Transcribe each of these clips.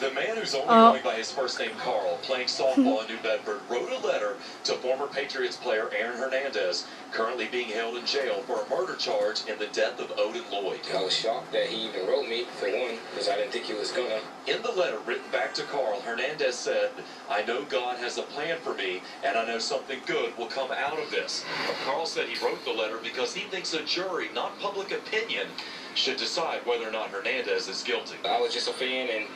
The man who's only going by his first name, Carl, playing softball in New Bedford, wrote a letter to former Patriots player Aaron Hernandez, currently being held in jail for a murder charge in the death of Odin Lloyd. I was shocked that he even wrote me, for one, because I didn't think he was gonna. In the letter written back to Carl, Hernandez said, "I know God has a plan for me, and I know something good will come out of this." Carl said he wrote the letter because he thinks a jury, not public opinion, should decide whether or not Hernandez is guilty. I was just a fan, and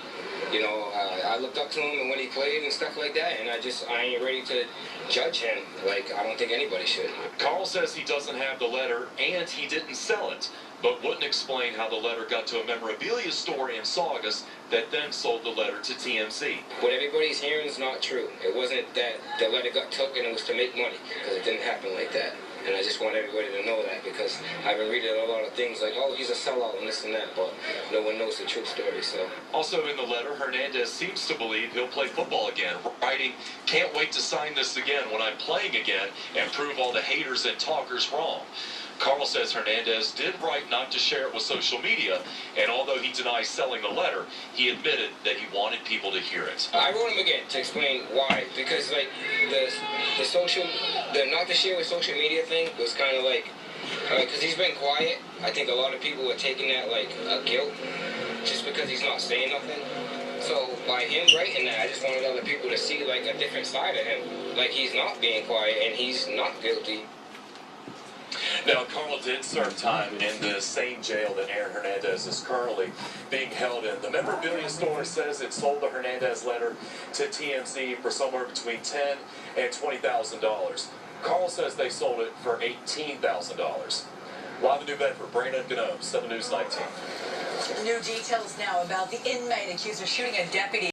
I looked up to him and when he played and stuff like that, and I ain't ready to judge him like I don't think anybody should. Carl says he doesn't have the letter and he didn't sell it, but wouldn't explain how the letter got to a memorabilia store in Saugus that then sold the letter to TMC. What everybody's hearing is not true. It wasn't that the letter got took and it was to make money, because it didn't happen like that. And I just want everybody to know that, because I've been reading a lot of things like, oh, he's a sellout and this and that, but no one knows the true story, so. Also in the letter, Hernandez seems to believe he'll play football again, writing, "Can't wait to sign this again when I'm playing again and prove all the haters and talkers wrong." Karl says Hernandez did write not to share it with social media, and although he denies selling the letter, he admitted that he wanted people to hear it. I wrote him again to explain why, because like the not to share with social media thing was kind of like, because he's been quiet. I think a lot of people were taking that like a guilt, just because he's not saying nothing. So by him writing that, I just wanted other people to see like a different side of him, like he's not being quiet and he's not guilty. Now, Karl did serve time in the same jail that Aaron Hernandez is currently being held in. The memorabilia store says it sold the Hernandez letter to TMZ for somewhere between $10,000 and $20,000. Karl says they sold it for $18,000. Live in New Bedford, Brandon Gano, 7 News 19. New details now about the inmate accused of shooting a deputy.